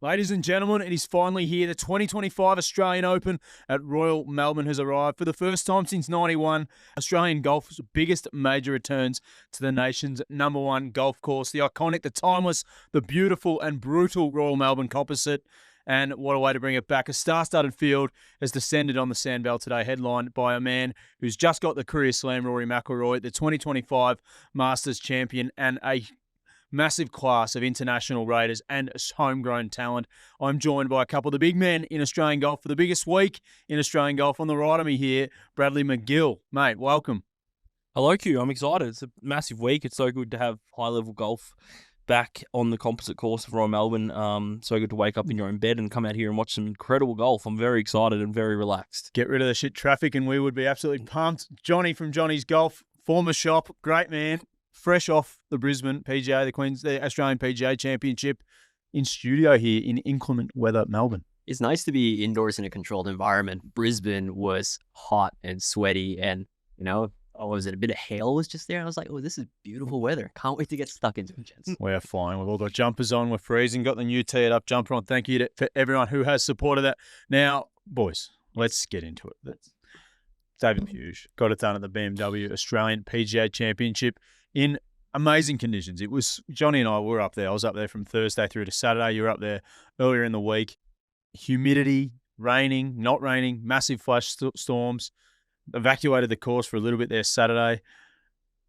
Ladies and gentlemen, it is finally here. The 2025 Australian Open at Royal Melbourne has arrived. For the first time since '91, Australian golf's biggest major returns to the nation's #1 golf course. The iconic, the timeless, the beautiful and brutal Royal Melbourne Composite. And what a way to bring it back. A star-studded field has descended on the sandbell today, headlined by a man who's just got the career slam, Rory McIlroy, the 2025 Masters champion, and a massive class of international raiders and homegrown talent. I'm joined by a couple of the big men in Australian golf for the biggest week in Australian golf. On the right of me here, Bradley McGill. Mate, welcome. Hello, Q. I'm excited. It's a massive week. It's so good to have high-level golf back on the composite course of Royal Melbourne. So good to wake up in your own bed and come out here and watch some incredible golf. I'm very excited and very relaxed. Get rid of the shit traffic and we would be absolutely pumped. Johnny from Johnny's Golf, former shop, great man. Fresh off the Brisbane PGA, the Australian PGA Championship, in studio here in inclement weather, Melbourne. It's nice to be indoors in a controlled environment. Brisbane was hot and sweaty, and a bit of hail was just there. I was like, oh, this is beautiful weather. Can't wait to get stuck into it, gents. We're flying. We've all got jumpers on. We're freezing. Got the new Teed Up jumper on. Thank you for everyone who has supported that. Now, boys, let's get into it. David Hughes got it done at the BMW Australian PGA Championship in amazing conditions. It was Johnny and I were up there. I was up there from Thursday through to Saturday. You were up there earlier in the week. Humidity, raining, not raining, massive flash storms. Evacuated the course for a little bit there Saturday.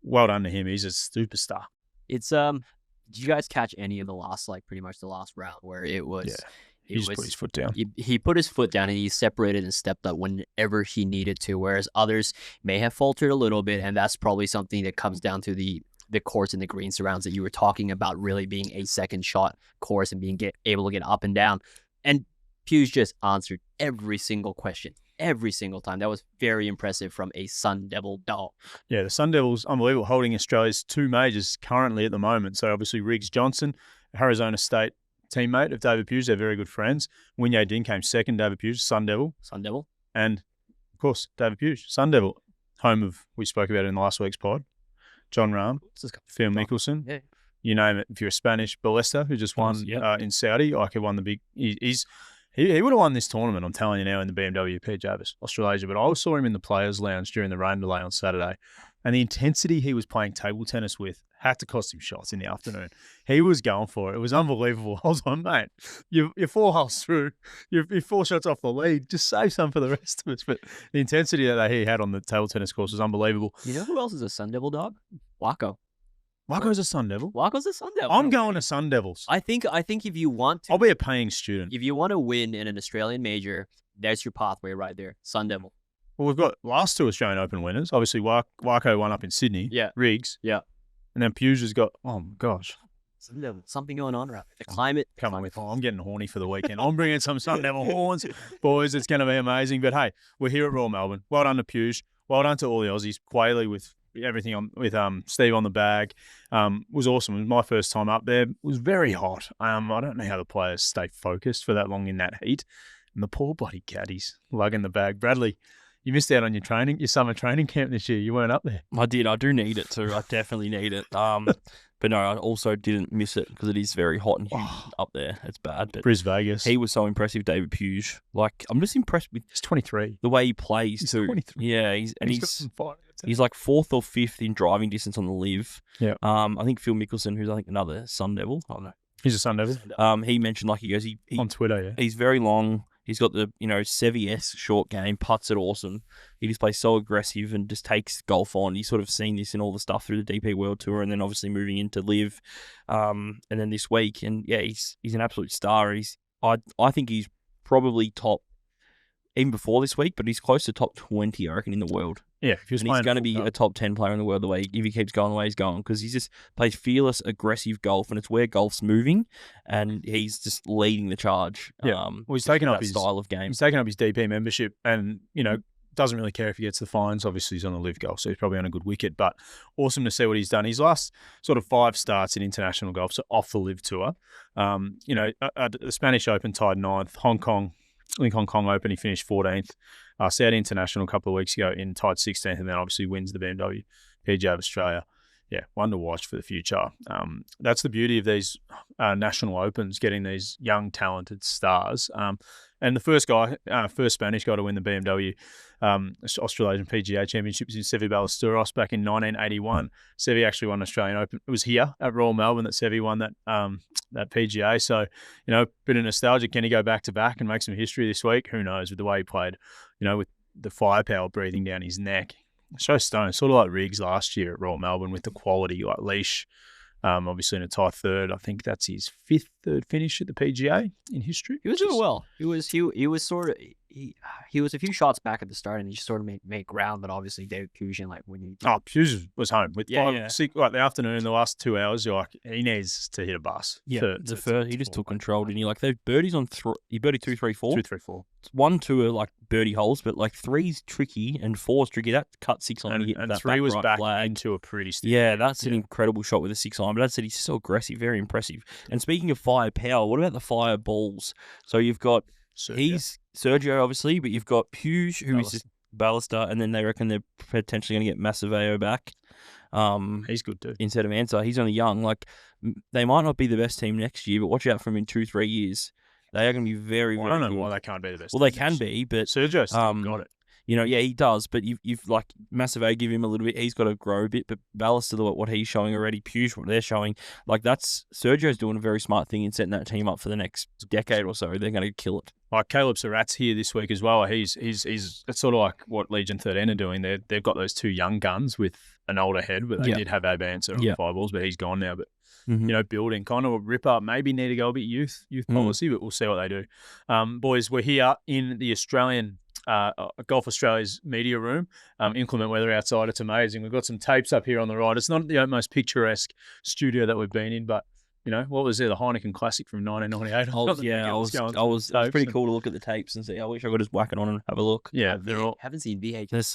Well done to him. He's a superstar. It's did you guys catch any of the last, pretty much the last round where it was? Yeah. He just put his foot down. He put his foot down and he separated and stepped up whenever he needed to, whereas others may have faltered a little bit, and that's probably something that comes down to the course and the green surrounds that you were talking about, really being a second shot course and being able to get up and down. And Hughes just answered every single question, every single time. That was very impressive from a Sun Devil dog. Yeah, the Sun Devils, unbelievable, holding Australia's two majors currently at the moment. So obviously Riggs Johnson, Arizona State teammate of David Hughes, they're very good friends. Winye Din came second, David Hughes, Sun Devil. And, of course, David Hughes, Sun Devil, home of, we spoke about it in last week's pod, John Rahm, Phil Mickelson. Yeah. You name it. If you're a Spanish, Ballesta, who just won in Saudi, he won the big, he would have won this tournament, I'm telling you now, in the BMW PGA Australasia. But I saw him in the Players' Lounge during the rain delay on Saturday, and the intensity he was playing table tennis with had to cost him shots in the afternoon. He was going for it. It was unbelievable. I was like, mate, you're 4 holes through. You're 4 shots off the lead. Just save some for the rest of us. But the intensity that he had on the table tennis course was unbelievable. You know who else is a Sun Devil dog? Waco. Waco's a Sun Devil? Waco's a Sun Devil. I'm going to Sun Devils. I think if you want to... I'll be a paying student. If you want to win in an Australian major, there's your pathway right there. Sun Devil. Well, we've got last 2 Australian Open winners. Obviously, Waco won up in Sydney. Yeah. Riggs. Yeah. And then Hughes has got, oh my gosh. Sun Devil. Something going on right there. The climate. Come on, I'm getting horny for the weekend. I'm bringing some Sun Devil horns. Boys, it's going to be amazing. But hey, we're here at Royal Melbourne. Well done to Hughes. Well done to all the Aussies. Quayle with everything on, with Steve on the bag. Was awesome. It was my first time up there. It was very hot. I don't know how the players stay focused for that long in that heat. And the poor bloody caddies lugging the bag. Bradley, you missed out on your summer training camp this year. You weren't up there. I did. I do need it too. I definitely need it. But no, I also didn't miss it because it is very hot and humid up there. It's bad. But Bris Vegas. He was so impressive, David Hughes. I'm just impressed with he's 23. The way he plays too. 23. Yeah, he's like 4th or 5th in driving distance on the live. Yeah. I think Phil Mickelson, who's another Sun Devil. I don't know. He's a Sun Devil. He mentioned he goes he on Twitter. Yeah. He's very long. He's got the, Seve-esque short game, puts it awesome. He just plays so aggressive and just takes golf on. He's sort of seen this in all the stuff through the DP World Tour and then obviously moving into Live and then this week. And yeah, he's an absolute star. I think he's probably top, even before this week, but he's close to top 20, I reckon, in the world. Yeah, he's going to be a top 10 player in the world if he keeps going the way he's going, because he just plays fearless, aggressive golf, and it's where golf's moving, and he's just leading the charge. Yeah, well, he's taken up his style of game. He's taken up his DP membership, and doesn't really care if he gets the fines. Obviously, he's on the live golf, so he's probably on a good wicket. But awesome to see what he's done. His last sort of 5 starts in international golf, so off the live tour. The Spanish Open tied 9th, Hong Kong Open, he finished 14th. Saudi International a couple of weeks ago in tied 16th, and then obviously wins the BMW PGA of Australia one to watch for the future. That's the beauty of these national opens, getting these young, talented stars. And the first Spanish guy to win the BMW Australasian PGA Championships is Seve Ballesteros back in 1981. Seve actually won Australian Open. It was here at Royal Melbourne that Seve won that PGA. So, bit of nostalgia. Can he go back to back and make some history this week? Who knows? With the way he played, with the firepower breathing down his neck. So stone, sort of like Riggs last year at Royal Melbourne with the quality, like Leash, obviously in a tie third. I think that's his third finish at the PGA in history. He was doing well. He was sort of he was a few shots back at the start, and he just sort of made ground. But obviously, David Pujan, like when he Pujan was home with 6, like the afternoon, the last 2 hours. You're like, he needs to hit a bus. Yeah, he just took control, didn't he? Like those birdies on he birdied 2, 3, 4. 2, 3, 4. 1, 2 are like birdie holes, but like 3's tricky and 4's tricky. That cut 6 on and that 3 was back flag into a pretty stiff. Yeah, that's an incredible shot with a 6 iron. But as I said, he's so aggressive, very impressive. And speaking of firepower, what about the fireballs? So you've got Sergio, obviously, but you've got Puig, who is just Ballester, and then they reckon they're potentially going to get Massaveo back. He's good too. Instead of Ansar. He's only young. Like, they might not be the best team next year, but watch out for them in 2-3 years. They are going to be very, very good. I don't know why they can't be the best. Well, they can be, but Sergio's still got it. He does, but you've like Massaveo, give him a little bit. He's got to grow a bit, but Ballester, what he's showing already, Puig, what they're showing, like that's Sergio's doing a very smart thing in setting that team up for the next decade or so. They're going to kill it. Like Caleb Surratt's here this week as well. He's it's sort of like what Legion 13 are doing. They've got those 2 young guns with an older head, but they did have Abe Answer on fireballs, but he's gone now. But building kind of a ripper. Maybe need to go a bit youth policy, but we'll see what they do. Boys, we're here in the Australian Golf Australia's media room. Inclement weather outside. It's amazing. We've got some tapes up here on the right. It's not the most picturesque studio that we've been in, but what was there? The Heineken Classic from 1998. It was pretty cool to look at the tapes and see. I wish I could just whack it on and have a look. Yeah, they're all. Haven't seen VHS. That's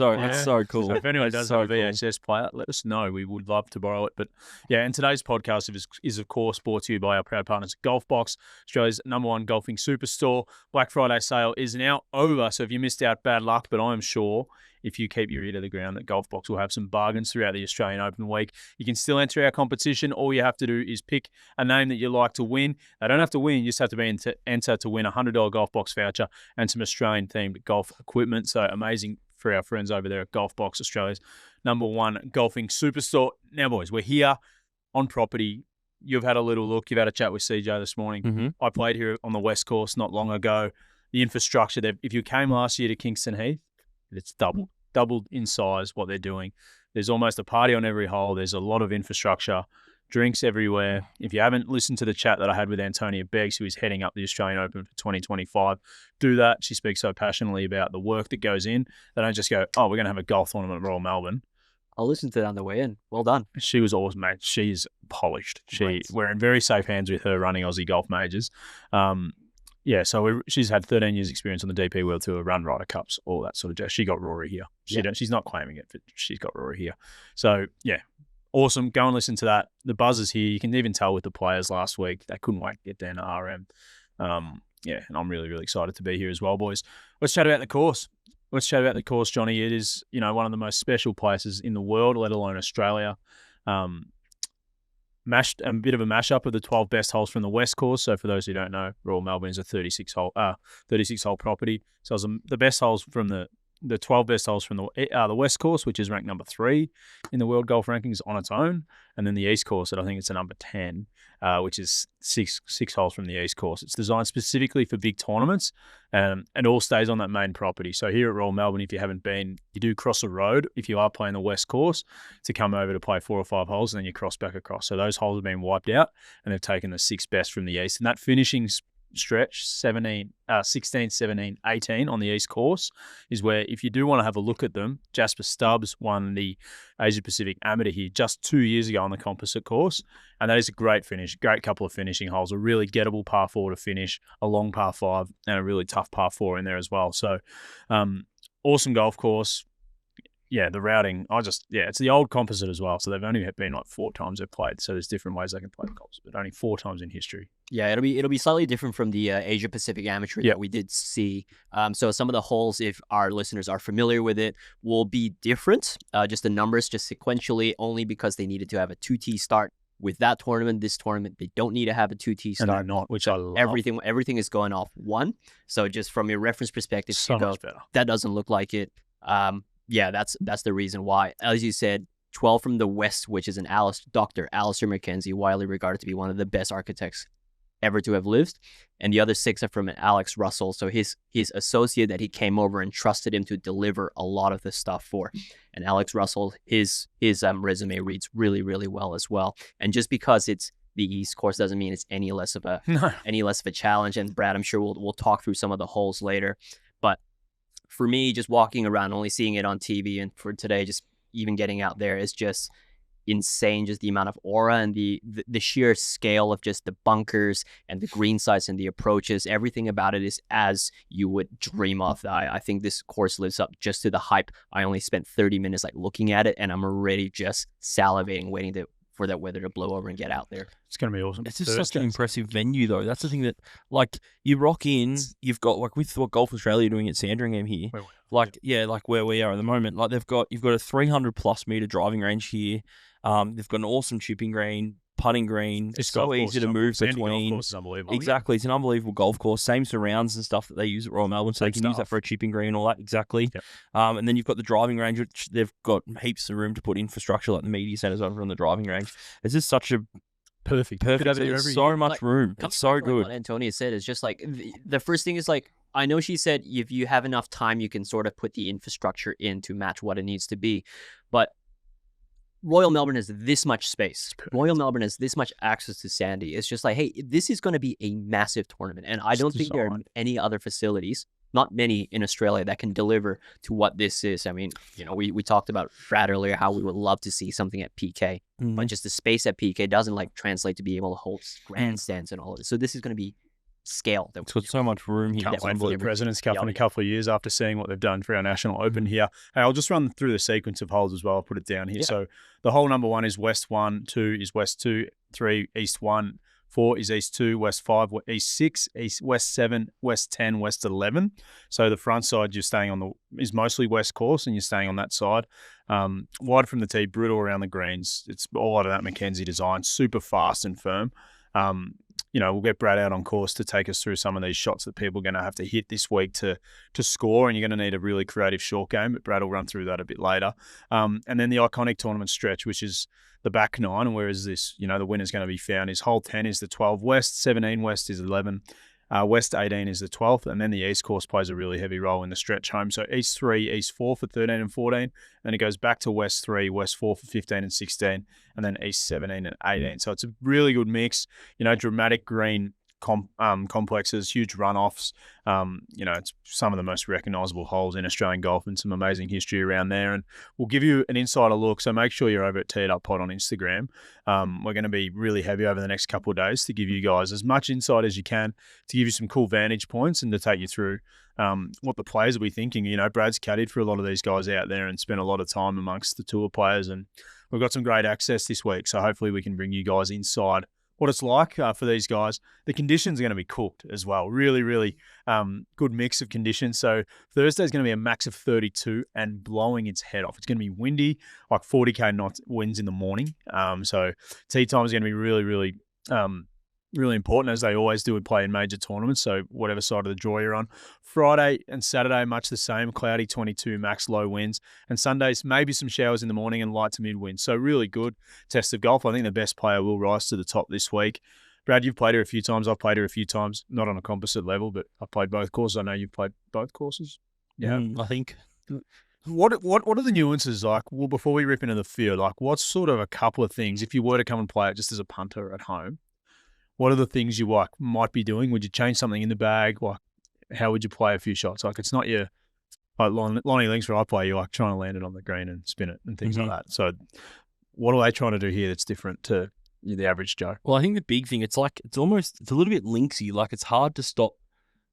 so cool. So if anyone does have a VHS player, let us know. We would love to borrow it. But and today's podcast is of course brought to you by our proud partners, GolfBox, Australia's #1 golfing superstore. Black Friday sale is now over, so if you missed out, bad luck. But I'm sure if you keep your ear to the ground, that GolfBox will have some bargains throughout the Australian Open week. You can still enter our competition. All you have to do is pick a name that you like to win. They don't have to win. You just have to enter to win a $100 GolfBox voucher and some Australian-themed golf equipment. So amazing for our friends over there at GolfBox, Australia's #1 golfing superstore. Now, boys, we're here on property. You've had a little look. You've had a chat with CJ this morning. Mm-hmm. I played here on the West Course not long ago. The infrastructure there, if you came last year to Kingston Heath, it's doubled in size what they're doing. There's almost a party on every hole. There's a lot of infrastructure, drinks everywhere. If you haven't listened to the chat that I had with Antonia Beggs, who is heading up the Australian Open for 2025, do that. She speaks so passionately about the work that goes in. They don't just go, we're going to have a golf tournament at Royal Melbourne. I'll listen to that on the way in. Well done. She was awesome, mate. She's polished. We're in very safe hands with her running Aussie golf majors. So she's had 13 years experience on the DP World Tour, run Ryder Cups, all that sort of jazz. She got Rory here. She's not claiming it, but she's got Rory here. So, awesome. Go and listen to that. The buzz is here. You can even tell with the players last week. They couldn't wait to get down to RM. And I'm really, really excited to be here as well, boys. Let's chat about the course. Johnny. It is, one of the most special places in the world, let alone Australia. A bit of a mashup of the 12 best holes from the West Course. So for those who don't know, Royal Melbourne is a 36 hole property. So it was the best holes from the 12 best holes from the West Course, which is ranked number 3 in the world golf rankings on its own, and then the East Course, that I think it's a number 10, which is six holes from the East Course. It's designed specifically for big tournaments, and all stays on that main property. So here at Royal Melbourne, if you haven't been, you do cross a road if you are playing the West Course to come over to play 4 or 5 holes, and then you cross back across. So those holes have been wiped out, and they've taken the 6 best from the East, and that finishing stretch 16, 17, 18 on the East Course is where, if you do want to have a look at them, Jasper Stubbs won the Asia Pacific Amateur here just 2 years ago on the Composite course, and that is a great finish, great couple of finishing holes, a really gettable par 4 to finish, a long par 5 and a really tough par 4 in there as well. So awesome golf course. the routing, it's the old Composite as well. So they've only been like 4 times they've played. So there's different ways they can play the golf, but only 4 times in history. Yeah, it'll be slightly different from the Asia Pacific Amateur that we did see. So some of the holes, if our listeners are familiar with it, will be different. Just the numbers, just sequentially, only because they needed to have a 2T start. With that tournament, this tournament, they don't need to have a 2T start. And they're not, which I love. Everything is going off 1. So just from your reference perspective, so much better. That doesn't look like it. That's the reason why. As you said, 12 from the West, which is Dr. Alistair Mackenzie, widely regarded to be one of the best architects ever to have lived, and the other 6 are from Alex Russell. So his associate that he came over and trusted him to deliver a lot of the stuff for. And Alex Russell, his resume reads really, really well as well. And just because it's the East course doesn't mean it's any less of a challenge. And Brad, I'm sure we'll talk through some of the holes later. But for me, just walking around, only seeing it on TV, and for today, just even getting out there is just insane. Just the amount of aura and the sheer scale of just the bunkers and the green sites and the approaches. Everything about it is as you would dream of. I think this course lives up just to the hype. I only spent 30 minutes looking at it, and I'm already just salivating, waiting for that weather to blow over and get out there. It's going to be awesome. It's just such an impressive venue, though. That's the thing that, you rock in, you've got, with what Golf Australia are doing at Sandringham here, where we are at the moment, you've got a 300+ meter driving range here. They've got an awesome chipping green, putting green. It's so easy to move between. Golf course is unbelievable. Exactly. It's an unbelievable golf course. Same surrounds and stuff that they use at Royal Melbourne, so they can use that for a chipping green and all that. Exactly. Yep. And then you've got the driving range, which they've got heaps of room to put infrastructure like the media centres over on the driving range. It's just such a perfect. There's so much room. It's so good. What Antonia said is just the first thing is I know she said if you have enough time, you can sort of put the infrastructure in to match what it needs to be, but Royal Melbourne has this much space. Royal Melbourne has this much access to Sandy. It's just hey, this is going to be a massive tournament. And I don't think there are any other facilities, not many in Australia, that can deliver to what this is. I mean, we talked about Brad earlier, how we would love to see something at PK, but just the space at PK doesn't translate to be able to hold grandstands and all of this. So this is going to be scale. It's got so much room here. Can't wait for the President's Cup in a couple of years after seeing what they've done for our National Open here. Hey, I'll just run through the sequence of holes as well. I'll put it down here. Yeah. So the hole number 1 is West 1, 2 is West 2, 3 East 1, 4 is East 2, West 5, East 6, West 7, West 10, West 11. So the front side you're staying on is mostly West course, and you're staying on that side. Wide from the tee, brutal around the greens. It's all out of that Mackenzie design, super fast and firm. We'll get Brad out on course to take us through some of these shots that people are going to have to hit this week to score, and you're going to need a really creative short game, but Brad will run through that a bit later. And then the iconic tournament stretch, which is the back 9, and where is this? The winner's going to be found is hole 10 is the 12 West, 17 West is 11, West 18 is the 12th, and then the East course plays a really heavy role in the stretch home. So East 3, East 4 for 13 and 14, then it goes back to West 3, West 4 for 15 and 16, and then East 17 and 18. So it's a really good mix, dramatic green complexes, huge runoffs. It's some of the most recognisable holes in Australian golf, and some amazing history around there. And we'll give you an insider look. So make sure you're over at Tee It Up Pod on Instagram. We're going to be really heavy over the next couple of days to give you guys as much insight as you can, to give you some cool vantage points, and to take you through what the players will be thinking. Brad's caddied for a lot of these guys out there and spent a lot of time amongst the tour players, and we've got some great access this week. So hopefully we can bring you guys inside what it's like for these guys. The conditions are going to be cooked as well. Really, really good mix of conditions. So Thursday's going to be a max of 32 and blowing its head off. It's going to be windy, 40k knots winds in the morning. So tee time is going to be really, really really important, as they always do, would play in major tournaments. So whatever side of the draw you're on. Friday and Saturday, much the same, cloudy 22, max low winds. And Sundays, maybe some showers in the morning and light to mid winds. So really good test of golf. I think the best player will rise to the top this week. Brad, you've played her a few times. I've played her a few times, not on a composite level, but I've played both courses. I know you've played both courses. Yeah, I think. What are the nuances like? Well, before we rip into the field, like what's sort of a couple of things, if you were to come and play it just as a punter at home, what are the things you might be doing? Would you change something in the bag? How would you play a few shots? It's not your Lonnie Links where I play. You're trying to land it on the green and spin it and things like that. So what are they trying to do here that's different to the average Joe? Well, I think the big thing, it's a little bit linksy. It's hard to stop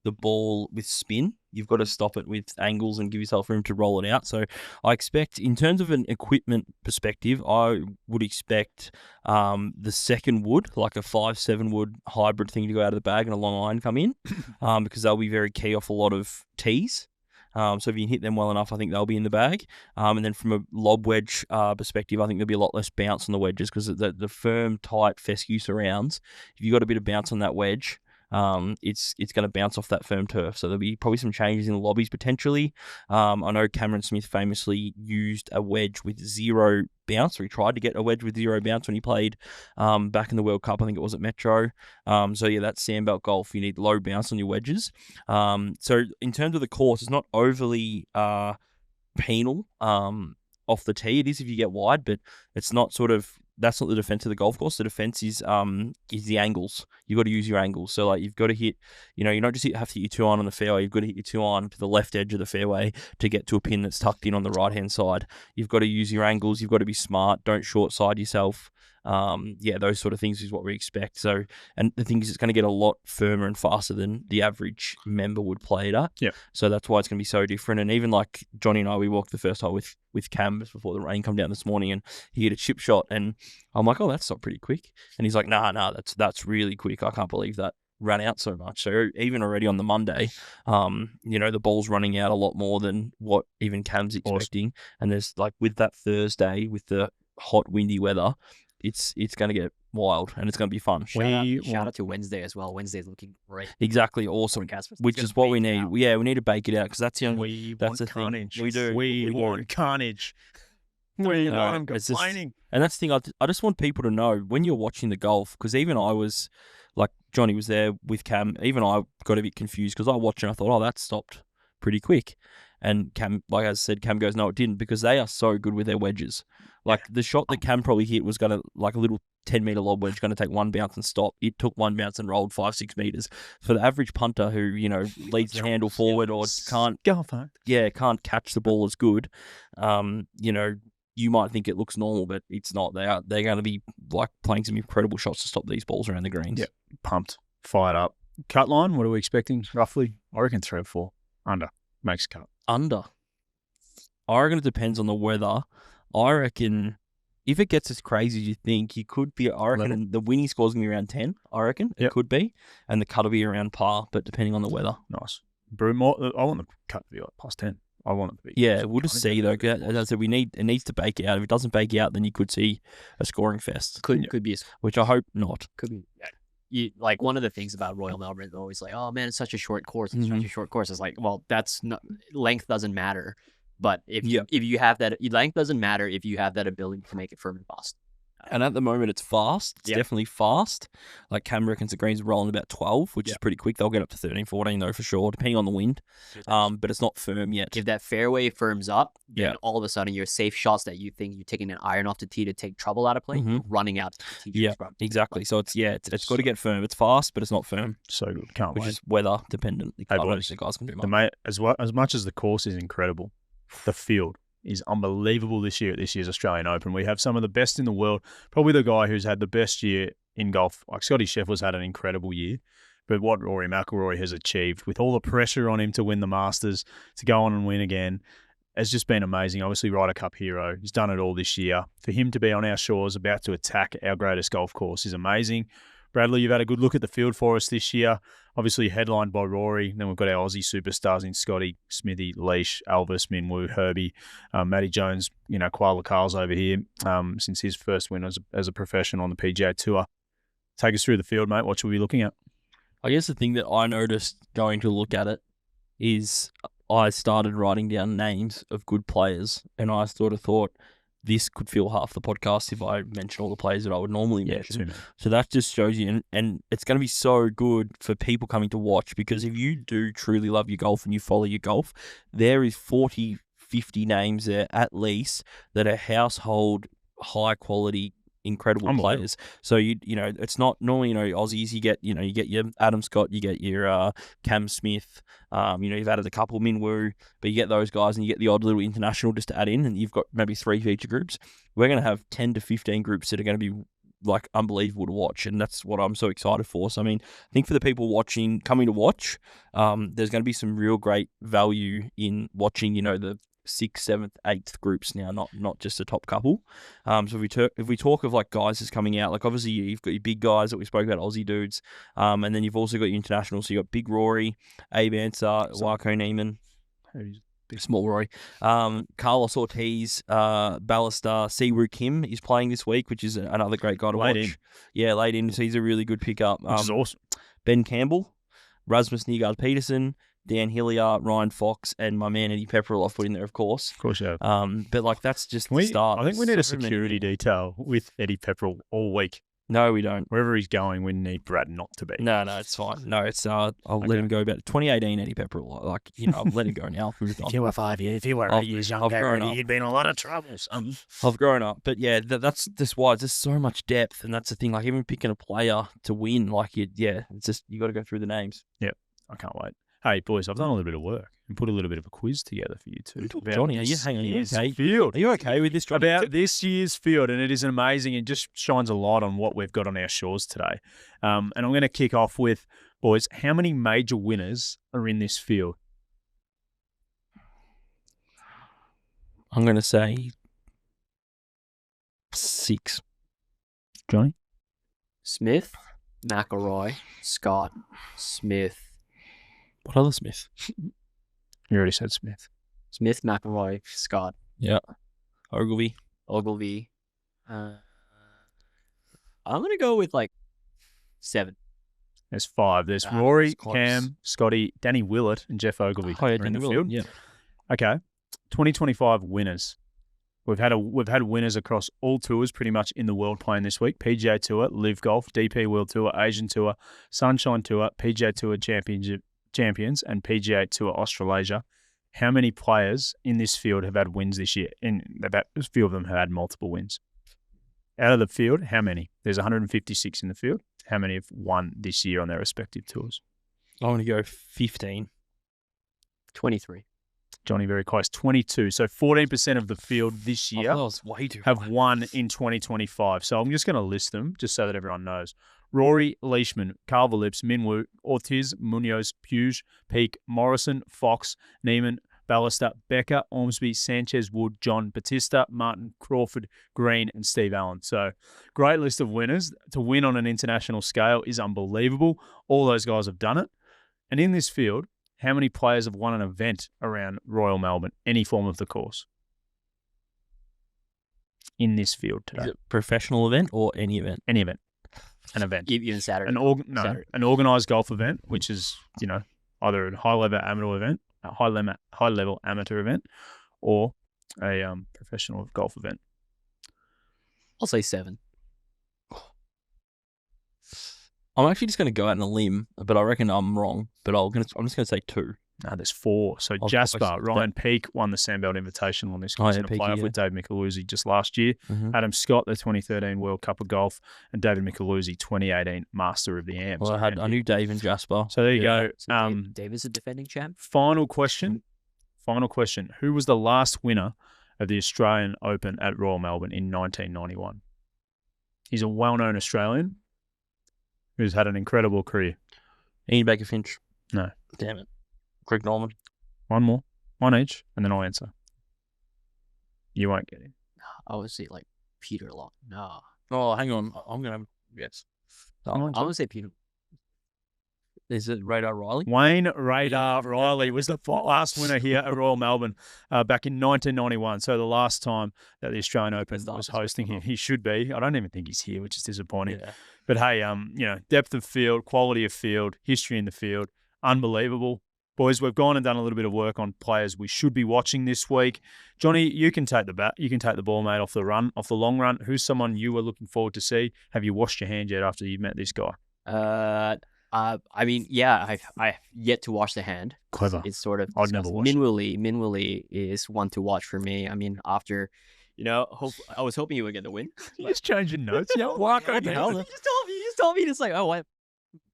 the ball with spin. You've got to stop it with angles and give yourself room to roll it out. So I expect, in terms of an equipment perspective, I would expect the second wood, like a 5-7 wood hybrid thing, to go out of the bag and a long iron come in, because they'll be very key off a lot of tees. So if you can hit them well enough, I think they'll be in the bag. And then from a lob wedge perspective, I think there'll be a lot less bounce on the wedges, because the firm, tight fescue surrounds, if you've got a bit of bounce on that wedge, it's going to bounce off that firm turf. So there'll be probably some changes in the lobbies potentially. I know Cameron Smith famously used a wedge with 0 bounce, or he tried to get a wedge with 0 bounce when he played back in the World Cup. I think it was at Metro. So yeah, that's sandbelt golf. You need low bounce on your wedges. So in terms of the course, it's not overly penal off the tee. It is if you get wide, but it's not that's not the defense of the golf course. The defense is the angles. You've got to use your angles. So like you've got to hit, you not just have to hit your 2-iron on the fairway. You've got to hit your 2-iron to the left edge of the fairway to get to a pin that's tucked in on the right hand side. You've got to use your angles. You've got to be smart. Don't short side yourself. Those sort of things is what we expect. So, and the thing is, it's going to get a lot firmer and faster than the average member would play it at. Yeah. So that's why it's going to be so different. And even like Johnny and I, we walked the first hole with Cam before the rain come down this morning, and he hit a chip shot, and I'm like, oh, that's not pretty quick. And he's like, nah, that's really quick. I can't believe that ran out so much. So even already on the Monday, the ball's running out a lot more than what even Cam's expecting. Awesome. And there's like with that Thursday, with the hot, windy weather, it's going to get wild, and it's going to be fun. Shout out to Wednesday as well. Wednesday's looking great. Exactly, awesome. Which is what we need. Yeah, we need to bake it out, because that's the only. That's the carnage. Thing. We do. We want carnage. We want them complaining. And that's the thing. I just want people to know when you're watching the golf, because even I was like, Johnny was there with Cam. Even I got a bit confused, because I watched and I thought, oh, that stopped pretty quick. And Cam, like I said, Cam goes, no, it didn't, because they are so good with their wedges. Like the shot that Cam probably hit was going to, like a little 10-meter lob wedge, going to take 1 bounce and stop. It took 1 bounce and rolled 5-6 meters. For the average punter who, leads the handle forward or can't catch the ball as good, you might think it looks normal, but it's not. They're going to be like playing some incredible shots to stop these balls around the greens. Yeah, pumped, fired up. Cut line, what are we expecting roughly? I reckon 3 or 4 under makes cut. Under. I reckon it depends on the weather. I reckon if it gets as crazy as you think, you could be. I reckon the winning score's going to be around 10. I reckon it could be, and the cut will be around par, but depending on the weather. Nice. I want the cut to be like past 10. I want it to be. Yeah, we'll just see though. As I said, it needs to bake out. If it doesn't bake out, then you could see a scoring fest. Could be, which I hope not. Could be. Like one of the things about Royal Melbourne is always like, oh man, it's such a short course. It's such a short course. It's like, well, that's not, length doesn't matter. But if you have that, length doesn't matter if you have that ability to make it firm and fast. And at the moment, it's fast. It's definitely fast. Like Cam reckons the greens are rolling about 12, which is pretty quick. They'll get up to 13, 14 though for sure, depending on the wind. But it's not firm yet. If that fairway firms up, then all of a sudden your safe shots that you think you're taking an iron off the tee to take trouble out of play, running out to the tee. Yeah, exactly. So it's got to get firm. It's fast, but it's not firm. So good. Can't wait. Which is weather dependent. Hey, I don't think guys can do much. Mate, as much as the course is incredible, the field is unbelievable this year at this year's Australian Open. We have some of the best in the world. Probably the guy who's had the best year in golf. Like Scotty Scheffler's had an incredible year. But what Rory McIlroy has achieved with all the pressure on him to win the Masters, to go on and win again, has just been amazing. Obviously, Ryder Cup hero. He's done it all this year. For him to be on our shores about to attack our greatest golf course is amazing. Bradley, you've had a good look at the field for us this year. Obviously headlined by Rory. Then we've got our Aussie superstars in Scotty, Smithy, Leash, Elvis, Minwoo, Herbie, Matty Jones, Koala Carl's over here since his first win as a professional on the PGA Tour. Take us through the field, mate. What should we be looking at? I guess the thing that I noticed going to look at it is I started writing down names of good players, and I sort of thought, this could fill half the podcast if I mention all the players that I would normally mention. So that just shows you, and it's going to be so good for people coming to watch, because if you do truly love your golf and you follow your golf, there is 40, 50 names there at least that are household, high quality, incredible players. So it's not normally Aussies. You get your Adam Scott, you get your Cam Smith. You've added a couple Minwoo, but you get those guys, and you get the odd little international just to add in, and you've got maybe 3 feature groups. We're going to have 10 to 15 groups that are going to be like unbelievable to watch, and that's what I'm so excited for. So I mean, I think for the people coming to watch, there's going to be some real great value in watching, the 6th, 7th, 8th groups now, not just the top couple. So if we talk of like guys that's coming out, like obviously you've got your big guys that we spoke about, Aussie dudes, and then you've also got your internationals. So you got Big Rory, Abe Ansah, Joaquin Niemann, Small Rory, Carlos Ortiz, Ballester, Siwoo Kim is playing this week, which is another great guy to watch. Yeah, late in, so he's a really good pickup. Which is awesome. Ben Campbell, Rasmus Nygaard-Peterson, Dan Hillier, Ryan Fox, and my man Eddie Pepperell I've put in there, of course. Of course, yeah. But like that's just the start. I think we need a security detail with Eddie Pepperell all week. No, we don't. Wherever he's going, we need Brad not to be. No, it's fine. No, it's I'll let him go about 2018 Eddie Pepperell. Like, I'll let him go now. If you were 5 years, if you were 8 years younger, you'd be in a lot of trouble. I've grown up. But yeah, that's just why there's so much depth, and that's the thing. Like even picking a player to win, like it's just you got to go through the names. Yeah, I can't wait. Hey boys, I've done a little bit of work and put a little bit of a quiz together for you two. Johnny, hang on, are you okay? Field. Are you okay with this, Johnny? About this year's field, and it is amazing. It just shines a light on what we've got on our shores today. And I'm going to kick off with, boys, how many major winners are in this field? I'm going to say 6. Johnny? Smith, McIlroy, Scott, Smith. What other Smith? You already said Smith. Smith, McIlroy, Scott. Yeah. Ogilvy. I'm going to go with like 7. There's 5. There's Rory, Cam, Scotty, Danny Willett, and Jeff Ogilvy are in the field. Yeah. Okay. 2025 winners. We've had winners across all tours pretty much in the world playing this week. PGA Tour, Live Golf, DP World Tour, Asian Tour, Sunshine Tour, PGA Tour Champions, and PGA Tour Australasia. How many players in this field have had wins this year? A few of them have had multiple wins. Out of the field, how many? There's 156 in the field. How many have won this year on their respective tours? I'm going to go 15. 23. Johnny, very close. 22. So 14% of the field this year have won in 2025. So I'm just going to list them just so that everyone knows. Rory, Leishman, Carver Lips, Minwoo, Ortiz, Munoz, Puge, Peake, Morrison, Fox, Niemann, Ballester, Becker, Ormsby, Sanchez, Wood, John, Batista, Martin, Crawford, Green, and Steve Allen. So great list of winners. To win on an international scale is unbelievable. All those guys have done it. And in this field, how many players have won an event around Royal Melbourne, any form of the course? In this field today. Is it a professional event or any event? Any event. An event. Even Saturday. An organised golf event, which is, either a high-level amateur event, or a professional golf event. I'll say 7. I'm actually just going to go out on a limb, but I reckon I'm wrong. But I'm just going to say 2. No, there's 4. So Jasper, Ryan Peake won the Sandbelt Invitational on this course in a playoff with Dave Micheluzzi just last year. Mm-hmm. Adam Scott, the 2013 World Cup of Golf, and David Micheluzzi, 2018 Master of the AMs. Well, I knew Dave and Jasper. So there you go. So Dave is a defending champ. Final question. Who was the last winner of the Australian Open at Royal Melbourne in 1991? He's a well-known Australian who's had an incredible career. Ian Baker Finch. No. Damn it. Greg Norman. One more. One each, and then I'll answer. You won't get it. I would say like Peter Long. No. Oh, hang on. I'm going to yes. I'm going to say Peter. Is it Radar Riley? Wayne Radar Riley was the last winner here at Royal Melbourne back in 1991. So the last time that the Australian Open was hosting him. He should be. I don't even think he's here, which is disappointing. Yeah. But hey, depth of field, quality of field, history in the field, unbelievable. Boys, we've gone and done a little bit of work on players we should be watching this week. Johnny, you can take the bat. You can take the ball, mate, off the long run. Who's someone you were looking forward to see? Have you washed your hands yet after you've met this guy? I've yet to wash the hand. Clever. It's sort of. I'd never watch. Minwoo is one to watch for me. I mean, after, I was hoping you would get the win. You just changing notes. Yeah, Wacko. You just told me. It's like, oh, what?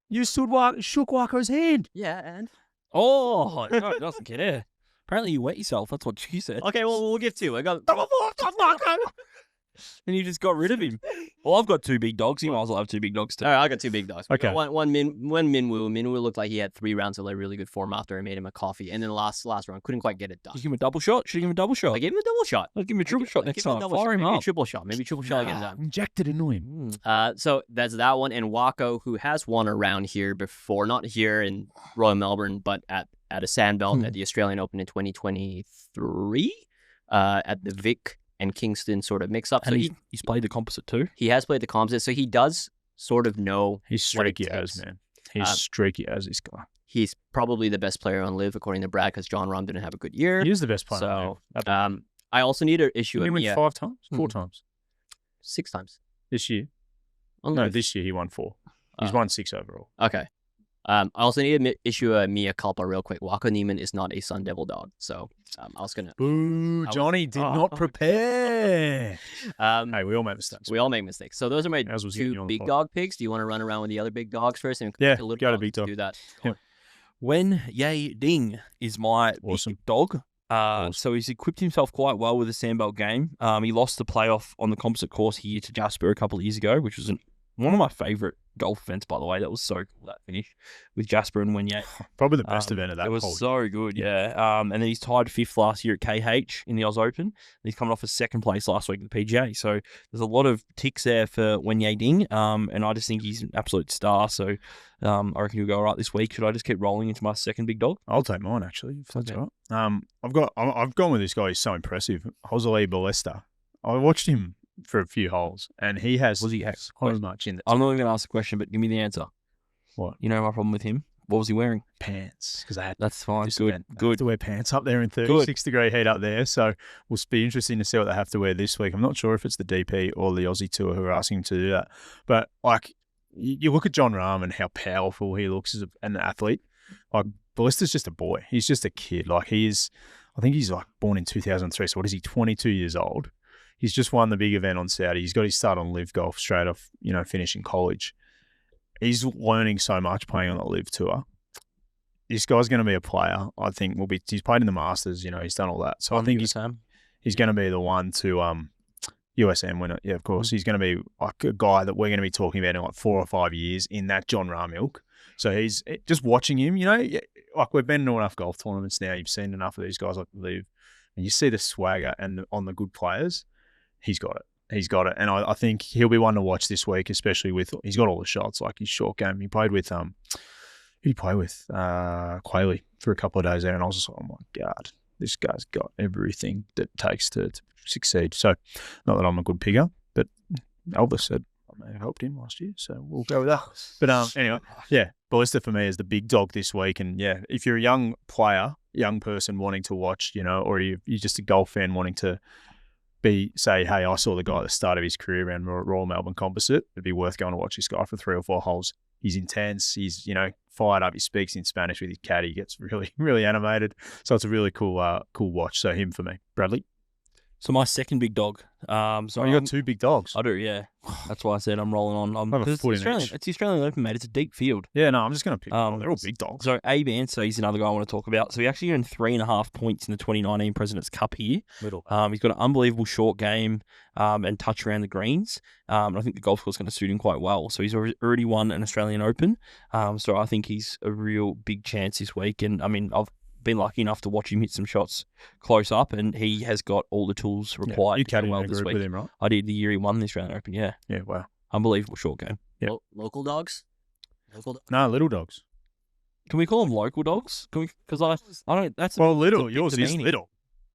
You shook Wacko's hand. Yeah, and. Oh, no, it doesn't get air. Apparently you wet yourself. That's what she said. Okay, well, we'll give 2. I got. And you just got rid of him. Well, I've got two big dogs. You might as well have two big dogs too. All right, I got two big dogs. We Okay. got one Minwoo. Minwoo looked like he had 3 rounds of like really good form after I made him a coffee, and then last round couldn't quite get it done. Should give him a double shot. Should give him a double shot. I gave him a double shot. I'd give him a triple shot next time. Fire him maybe a up. triple shot. Maybe triple shot again. Injected into him. So that's that one. And Wako, who has won a round here before, not here in Royal Melbourne, but at a Sandbelt at the Australian Open in 2023, at the Vic and Kingston sort of mix up. And So he's played the Composite too. he has played the Composite, so he does sort of know He's what it streaky as, takes. man. He's streaky as this guy. He's probably the best player on Live, according to Brad, because John Rahm didn't have a good year. He is the best player. So, on live. I also need to issue Didn't he a win Mia 5 times? 4 times 6 times. this year. On No, Live. this year he won 4. He's won 6 overall. Okay. I also need to issue a Mea culpa real quick. Wako Niemann is not a Sun Devil dog, so I was gonna. Boo! Johnny did not prepare. Hey, we all make mistakes. We all make mistakes. So those are my As was hitting you 2 on the big pod. dog picks. Do you want to run around with the other big dogs first? And Yeah, the little go to dogs? big dog. Do that. Yeah. When Yay Ding is my Awesome. big dog. So he's equipped himself quite well with the Sandbelt game. He lost the playoff on the Composite course here to Jasper a couple of years ago, which was one of my favourite golf events, by the way. That was so cool, that finish with Jasper and Wenye. Probably the best event of that. It was whole so good, yeah. And then he's tied 5th last year at KH in the Oz Open. And he's coming off a 2nd place last week at the PGA. So there's a lot of ticks there for Wenye Ding. And I just think he's an absolute star. So I reckon he'll go all right this week. Should I just keep rolling into my second big dog? I'll take mine actually, if that's Okay. all right. I've gone with this guy. He's so impressive, Jose Ballesta. I watched him for a few holes, and he has Was he so much in the I'm not even going to ask the question, but give me the answer. What? You know my problem with him? What was he wearing? pants because I had That's fine. this Good. event. They have Good. to wear pants up there in 36-degree heat up there. So we'll be interesting to see what they have to wear this week. I'm not sure if it's the DP or the Aussie Tour who are asking him to do that, but like you look at John Rahm and how powerful he looks as an athlete. Like Ballista's just a boy. He's just a kid. Like he is. I think he's like born in 2003. So what is he? 22 years old. He's just won the big event on Saudi. He's got his start on Live Golf straight off, finishing college. He's learning so much playing on the Live Tour. This guy's going to be a player. I think he's played in the Masters, he's done all that. So I think he's going to be the one to USM winner. Yeah, of course. He's going to be like a guy that we're going to be talking about in like 4 or 5 years in that John Rahm ilk. So he's just watching him, like we've been to enough golf tournaments now. You've seen enough of these guys like Live, and you see the swagger and on the good players. He's got it. He's got it. And I think he'll be one to watch this week, especially with, he's got all the shots, like his short game. He played with, who did he play with? Quayle for a couple of days there. And I was just like, oh my God, this guy's got everything that it takes to succeed. So not that I'm a good picker, but Elvis said I may have helped him last year. So we'll go with that. But anyway, yeah, Ballista for me is the big dog this week. And yeah, if you're a young player, young person wanting to watch, or you're just a golf fan wanting to say, hey, I saw the guy at the start of his career around Royal Melbourne Composite. It'd be worth going to watch this guy for 3 or 4 holes. He's intense. He's, fired up. He speaks in Spanish with his caddy. He gets really, really animated. So it's a really cool watch. So him for me. Bradley? So my second big dog. So you got 2 big dogs. I do, yeah. That's why I said I'm rolling on. Have a It's foot in Australian. each. It's the Australian Open, mate. It's a deep field. Yeah, no, I'm just going to pick them. They're all big dogs. So Abe Ancer, he's another guy I want to talk about. So he actually earned 3.5 points in the 2019 President's Cup here. Little. He's got an unbelievable short game and touch around the greens. And I think the golf course is going to suit him quite well. So he's already won an Australian Open. So I think he's a real big chance this week. And I mean, I've been lucky enough to watch him hit some shots close up, and he has got all the tools required. You to do caddied well in a this group week. with him, right? I did the year he won the Australian Open. Yeah, Yeah, wow. unbelievable short game. Yep. Local dogs? Local dogs? No, little dogs. Can we call them local dogs? Can we? Because I don't. That's Well, it's little. a bit Yours is demeaning. little.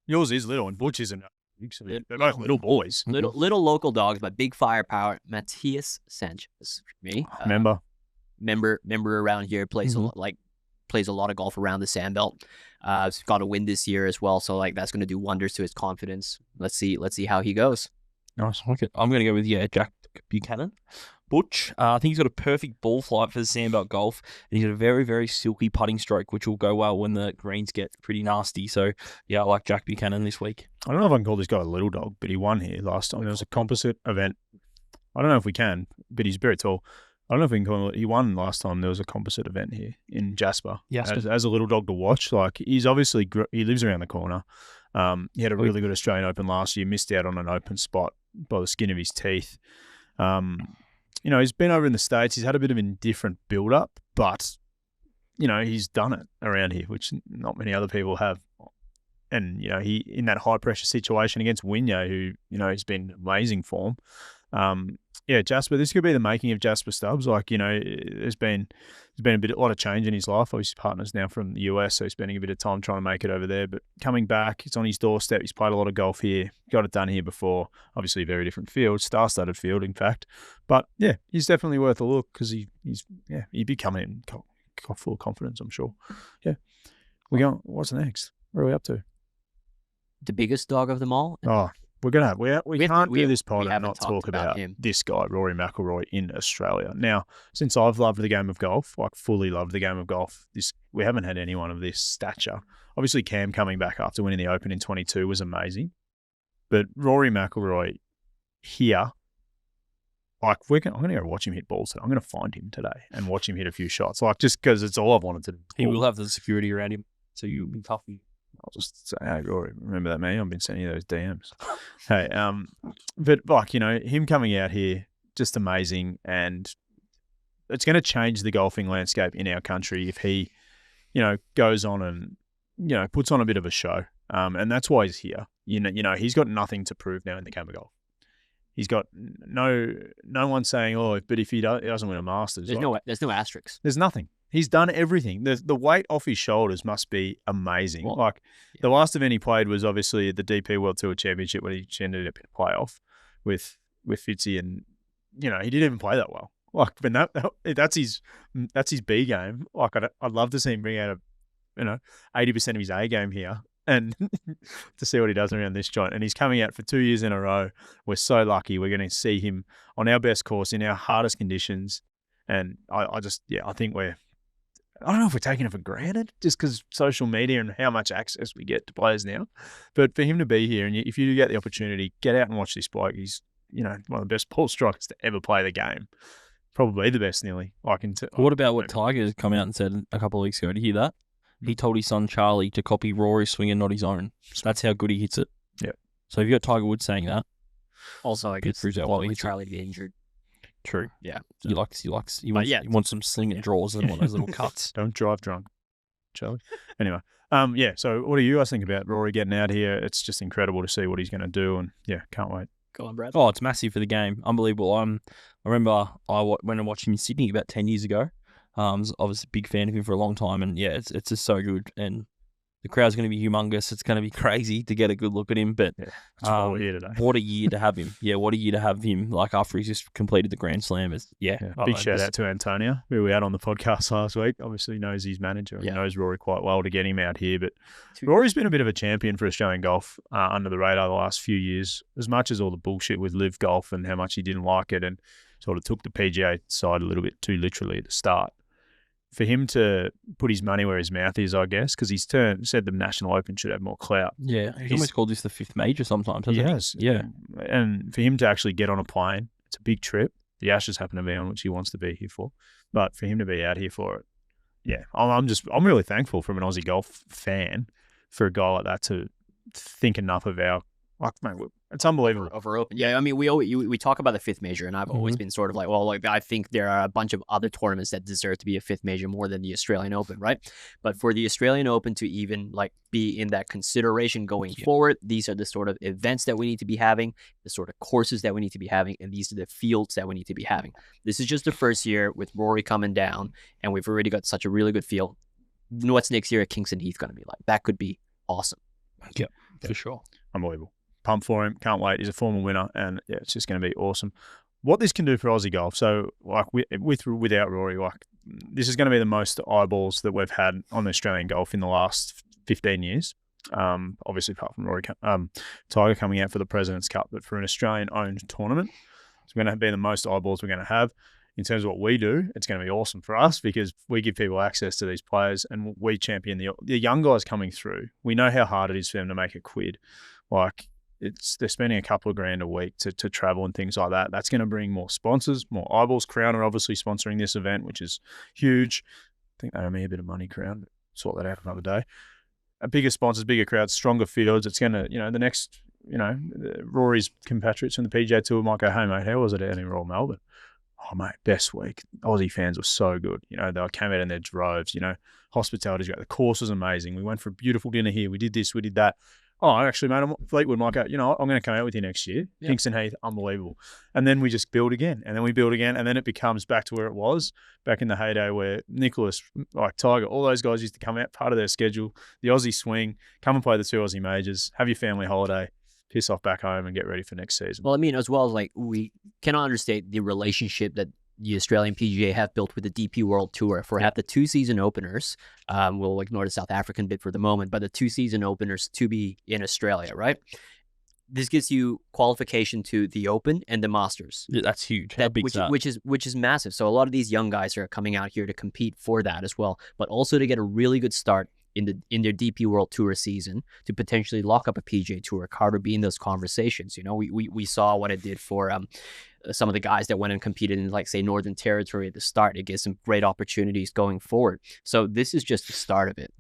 Yours is little, and Butch isn't. They're both little boys. Little local dogs, but big firepower. Matthias Sanchez for me. Remember? Member around here, plays a lot of golf around the Sandbelt. He's got a win this year as well, so that's going to do wonders to his confidence. Let's see how he goes. Nice. I like it. I'm going to go with Jack Buchanan. Butch, I think he's got a perfect ball flight for the Sandbelt golf, and he's got a very, very silky putting stroke, which will go well when the greens get pretty nasty. So, yeah, I like Jack Buchanan this week. I don't know if I can call this guy a little dog, but he won here last time. There was a composite event. I don't know if we can, but he's very tall. I don't know if we can call him. He won last time. There was a composite event here in Jasper. Yes, as a little dog to watch. Like he's obviously he lives around the corner. He had a really good Australian Open last year. Missed out on an open spot by the skin of his teeth. You know, he's been over in the States. He's had a bit of an indifferent build-up, but, you know, he's done it around here, which not many other people have. And, you know, he in that high-pressure situation against Wynyard, who, you know, has been amazing form. Yeah, Jasper, this could be the making of Jasper Stubbs. Like, you know, there's been a lot of change in his life. Obviously, partner's now from the US, so he's spending a bit of time trying to make it over there. But coming back, it's on his doorstep. He's played a lot of golf here, got it done here before. Obviously, a very different field, star-studded field, in fact. But yeah, he's definitely worth a look because he'd be coming in full of confidence, I'm sure. Yeah, what's next? Where are we up to? The biggest dog of them all. Oh, we can't do this pod and not talk about him. This guy, Rory McIlroy, in Australia. Now, since I've loved the game of golf, like fully loved the game of golf, we haven't had anyone of this stature. Obviously, Cam coming back after winning the Open in 22 was amazing. But Rory McIlroy here, like, I'm going to go watch him hit balls today. I'm going to find him today and watch him hit a few shots, like, just because it's all I've wanted to do. He will have the security around him, so you'll be tough. I'll just say, hey, Rory, remember that, man? I've been sending you those DMs. Hey, but like, you know, him coming out here, just amazing. And it's going to change the golfing landscape in our country if he, you know, goes on and, you know, puts on a bit of a show. And that's why he's here. You know, he's got nothing to prove now in the game of golf. He's got no one saying, oh, but if he doesn't win a Masters. There's no asterisks. There's nothing. He's done everything. The weight off his shoulders must be amazing. The last event he played was obviously the DP World Tour Championship when he ended up in a playoff with Fitzy, and you know he didn't even play that well. Like, but that's his B game. Like, I'd love to see him bring out 80% of his A game here, and to see what he does around this joint. And he's coming out for 2 years in a row. We're so lucky. We're going to see him on our best course in our hardest conditions. And I think I don't know if we're taking it for granted just because social media and how much access we get to players now. But for him to be here, and if you do get the opportunity, get out and watch this bloke. He's, you know, one of the best ball strikers to ever play the game. Probably the best, nearly. What about what Tiger has come out and said a couple of weeks ago? Did you hear that? He told his son Charlie to copy Rory's swing and not his own. That's how good he hits it. Yeah. So if you got Tiger Woods saying that, also I guess proves out what he Charlie to get injured. True. Yeah. He wants some sling and draws and one of those little cuts. Don't drive drunk, Charlie. Anyway, yeah. So what do you guys think about Rory getting out here? It's just incredible to see what he's going to do, and yeah, can't wait. Go on, Brad. Oh, it's massive for the game. Unbelievable. I remember when I watched him in Sydney about 10 years ago. I was a big fan of him for a long time, and yeah, it's just so good. And the crowd's going to be humongous. It's going to be crazy to get a good look at him. But yeah, that's why we're here today. What a year to have him. Yeah, what a year to have him. Like after he's just completed the Grand Slam. Big shout out to Antonio, who we had on the podcast last week. Obviously knows his manager and knows Rory quite well to get him out here. But Rory's been a bit of a champion for Australian golf under the radar the last few years. As much as all the bullshit with Live Golf and how much he didn't like it and sort of took the PGA side a little bit too literally at the start. For him to put his money where his mouth is, I guess, because he's said the National Open should have more clout. Yeah, he's almost called this the fifth major sometimes, hasn't he? Yes. Yeah. And for him to actually get on a plane, it's a big trip. The Ashes happen to be on, which he wants to be here for. But for him to be out here for it, yeah, I'm really thankful from an Aussie golf fan for a guy like that to think enough of our, like, mate, it's unbelievable. Over Open. Yeah, I mean, we talk about the fifth major, and I've always been sort of like, well, like I think there are a bunch of other tournaments that deserve to be a fifth major more than the Australian Open, right? But for the Australian Open to even like be in that consideration going forward, these are the sort of events that we need to be having, the sort of courses that we need to be having, and these are the fields that we need to be having. This is just the first year with Rory coming down, and we've already got such a really good feel. What's next year at Kingston Heath going to be like? That could be awesome. Yeah, for sure. Unbelievable. Pumped for him. Can't wait. He's a former winner, and yeah, it's just going to be awesome. What this can do for Aussie golf. So, like without Rory, like this is going to be the most eyeballs that we've had on Australian golf in the last 15 years. Obviously, apart from Rory, Tiger coming out for the President's Cup, but for an Australian-owned tournament, it's going to be the most eyeballs we're going to have. In terms of what we do, it's going to be awesome for us because we give people access to these players and we champion the young guys coming through. We know how hard it is for them to make a quid. Like, they're spending a couple of grand a week to travel and things like that. That's going to bring more sponsors, more eyeballs. Crown are obviously sponsoring this event, which is huge. I think they owe me a bit of money, Crown, but sort that out another day. Bigger sponsors, bigger crowds, stronger fields. It's going to, the next Rory's compatriots from the PGA Tour might go, hey, mate, how was it out in Royal Melbourne? Oh, mate, best week. Aussie fans were so good. They came out in their droves. Hospitality's great. The course was amazing. We went for a beautiful dinner here. We did this, we did that. Oh, actually, mate, Fleetwood might go, I'm going to come out with you next year. Yep. Kingston Heath, unbelievable. And then we just build again. And then we build again. And then it becomes back to where it was, back in the heyday where Nicholas, like Tiger, all those guys used to come out, part of their schedule, the Aussie swing, come and play the 2 Aussie majors, have your family holiday, piss off back home and get ready for next season. Well, I mean, as well as like we cannot understate the relationship that the Australian PGA have built with the DP World Tour for have the 2 season openers. We'll ignore the South African bit for the moment, but the 2 season openers to be in Australia, right? This gives you qualification to the Open and the Masters. Yeah, that's huge. How big is that? Which is massive. So a lot of these young guys are coming out here to compete for that as well, but also to get a really good start in their DP World Tour season to potentially lock up a PGA Tour card or be in those conversations. We saw what it did for some of the guys that went and competed in, like, say, Northern Territory at the start. It gives some great opportunities going forward. So this is just the start of it.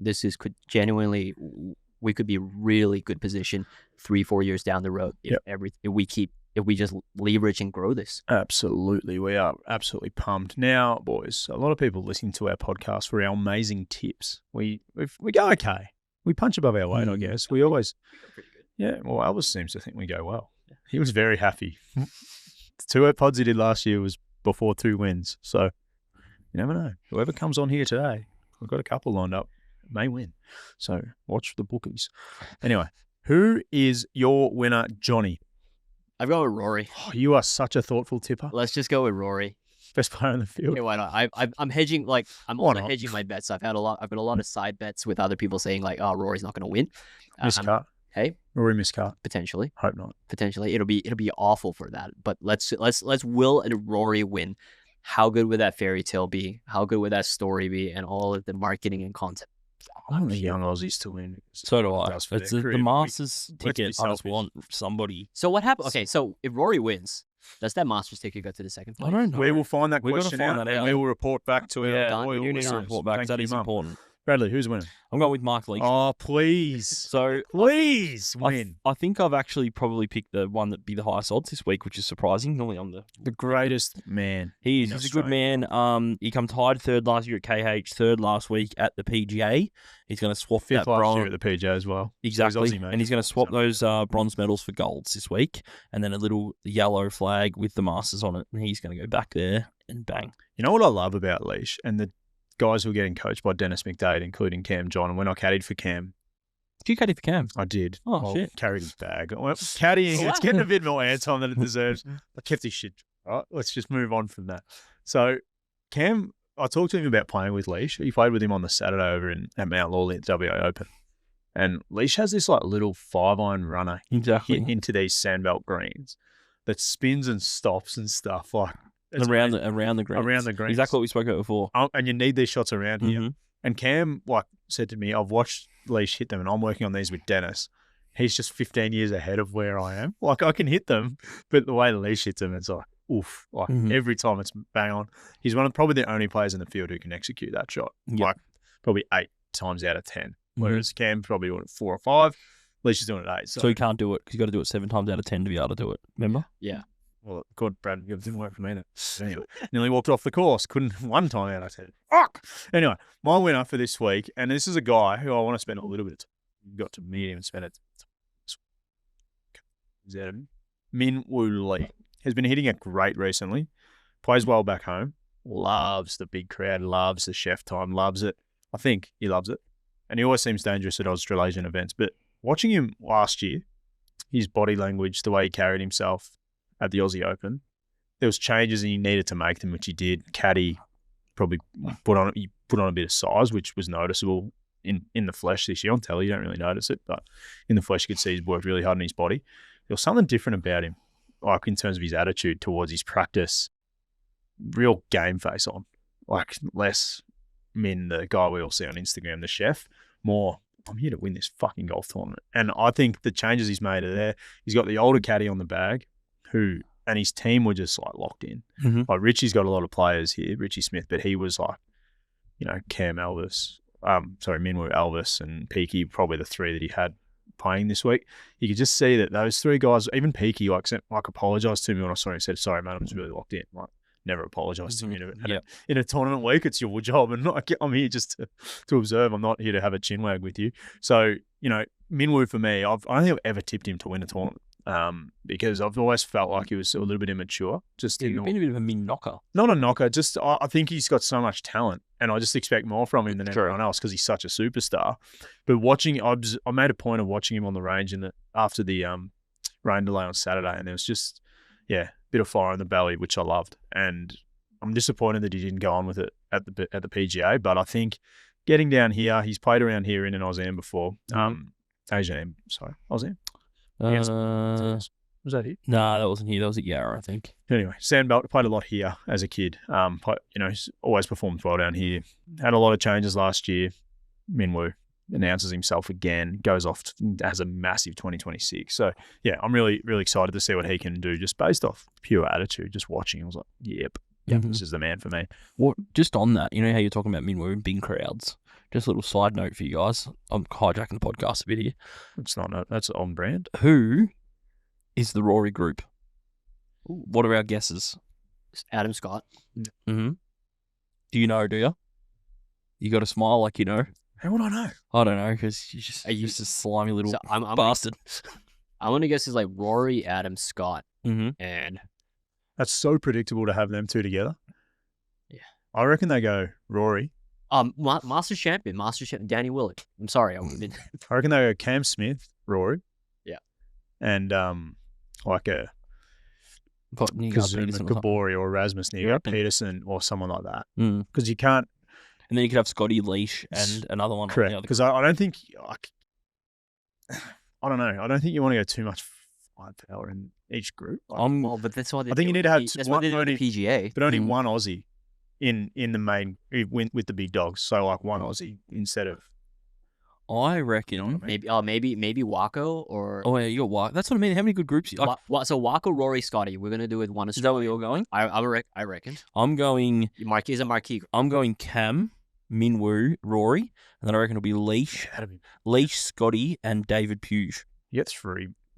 We could be a really good position 3-4 years down the road if we just leverage and grow this. Absolutely. We are absolutely pumped. Now, boys, a lot of people listening to our podcast for our amazing tips. We go okay. We punch above our weight, I guess. We always... pretty good. Yeah, well, Elvis seems to think we go well. Yeah. He was very happy. The 2 pods he did last year was before 2 wins. So you never know. Whoever comes on here today, we've got a couple lined up, may win. So watch the bookies. Anyway, who is your winner, Johnny? I've gone with Rory. Oh, you are such a thoughtful tipper. Let's just go with Rory. Best player in the field. Okay, why not? I'm hedging. Like, I'm also hedging my bets. I've got a lot of side bets with other people saying like, oh, Rory's not going to win. Miscut. Hey, Rory miscut. Potentially. Hope not. Potentially, it'll be awful for that. But let's Will and Rory win. How good would that fairy tale be? How good would that story be? And all of the marketing and content. I want the young Aussies to win. So do I. It's the Masters ticket. I just want somebody. So what happens? Okay, so if Rory wins, does that Masters ticket go to the second place? I don't know. We will find that question out. And we will report back to our you need to report back. That is important. Bradley, who's winning? I'm going with Mark Leach. Oh, please. So please win. I think I've actually probably picked the one that be the highest odds this week, which is surprising. Normally I'm the greatest man. He is. He's a good man. He come tied 3rd last year at KH, 3rd last week at the PGA. He's going to swap 5th that last bronze year at the PGA as well. Exactly. So and he's going to swap those bronze medals for golds this week, and then a little yellow flag with the Masters on it, and he's going to go back there and bang. You know what I love about Leash and the guys who are getting coached by Dennis McDade, including Cam John, and when I caddied for Cam. Did you caddy for Cam? I did. Oh, shit. Carried his bag. Well, caddying, it's getting a bit more airtime than it deserves. I kept his shit. All right, let's just move on from that. So, Cam, I talked to him about playing with Leash. He played with him on the Saturday over at Mount Lawley at WA Open. And Leash has this like little 5-iron runner into these sandbelt greens that spins and stops and stuff like around the greens. Around the greens. Exactly what we spoke about before. And you need these shots around here. And Cam said to me, I've watched Leash hit them and I'm working on these with Dennis. He's just 15 years ahead of where I am. Like, I can hit them, but the way Leash hits them, it's like, oof. Like, every time it's bang on. He's probably the only players in the field who can execute that shot. Yep. Like, probably 8 times out of 10. Whereas Cam's probably doing it 4 or 5. Leash is doing it 8. So he can't do it because you got to do it 7 times out of 10 to be able to do it. Remember? Yeah. Well, God, Brad, it didn't work for me. Anyway, nearly walked off the course. Couldn't 1 time out of 10. Fuck! Anyway, my winner for this week, and this is a guy who I want to spend a little bit of time. Got to meet him and spend it. Is that him? Min Woo Lee. Has been hitting it great recently. Plays well back home. Loves the big crowd. Loves the chef time. Loves it. I think he loves it. And he always seems dangerous at Australasian events. But watching him last year, his body language, the way he carried himself at the Aussie Open, there was changes and he needed to make them, which he did. Caddy probably put on a bit of size, which was noticeable in the flesh this year. On telly, you don't really notice it, but in the flesh, you could see he's worked really hard on his body. There was something different about him, like in terms of his attitude towards his practice. Real game face on, like less Min, the guy we all see on Instagram, the chef, more, I'm here to win this fucking golf tournament. And I think the changes he's made are there. He's got the older caddy on the bag, and his team were just like locked in. Like Richie's got a lot of players here, Richie Smith, but he was like, Cam Elvis, Minwoo Elvis and Peaky, probably the 3 that he had playing this week, you could just see that those three guys, even Peaky, like apologised to me when I saw him and said, sorry, mate, I'm just really locked in. Like, never apologise to me in a tournament week. It's your job. And I'm here just to observe. I'm not here to have a chinwag with you. So, Minwoo for me, I don't think I've ever tipped him to win a tournament. Because I've always felt like he was a little bit immature. You've been a bit of a min knocker. Not a knocker. Just I think he's got so much talent, and I just expect more from him than everyone else because he's such a superstar. But I made a point of watching him on the range after the rain delay on Saturday, and there was just a bit of fire in the belly, which I loved. And I'm disappointed that he didn't go on with it at the PGA. But I think getting down here, he's played around here in an Aussie before. Aussie. Was that here? Nah, that wasn't here. That was at Yarra, I think. Anyway, Sandbelt played a lot here as a kid. He's always performed well down here. Had a lot of changes last year. Minwoo announces himself again, goes off, has a massive 2026. So, I'm really, really excited to see what he can do just based off pure attitude. Just watching, I was like, yep, this is the man for me. Just on that, how you're talking about Minwoo and big crowds. Just a little side note for you guys. I'm hijacking the podcast a bit here. That's on brand. Who is the Rory group? What are our guesses? Adam Scott. Mm-hmm. Do you know, do you? You got to smile like you know. How would I know? I don't know, because you're just a slimy little bastard. I'm going to guess it's like Rory, Adam Scott, and... That's so predictable to have them two together. Yeah. I reckon they go Rory. Masters champion, Danny Willett. I'm sorry, I reckon they go Cam Smith, Rory. Yeah. And like a Kabori or Erasmus Peterson or someone like that. Because you can't. And then you could have Scotty, Leash, and another one. Correct. Because I don't think, I don't know. I don't think you want to go too much firepower in each group. But that's why I think you need to have only PGA, but only one Aussie in the main with the big dogs. So like one Aussie instead of. I reckon maybe Waco or. Oh yeah, you got Waco. That's what I mean. How many good groups? So Waco, Rory, Scotty. We're gonna do it one. Is that where you're going? I reckon. I'm going. Marquis a Marquis. I'm going Cam, Minwoo, Rory, and then I reckon it'll be Leash, Scotty, and David Puge. You get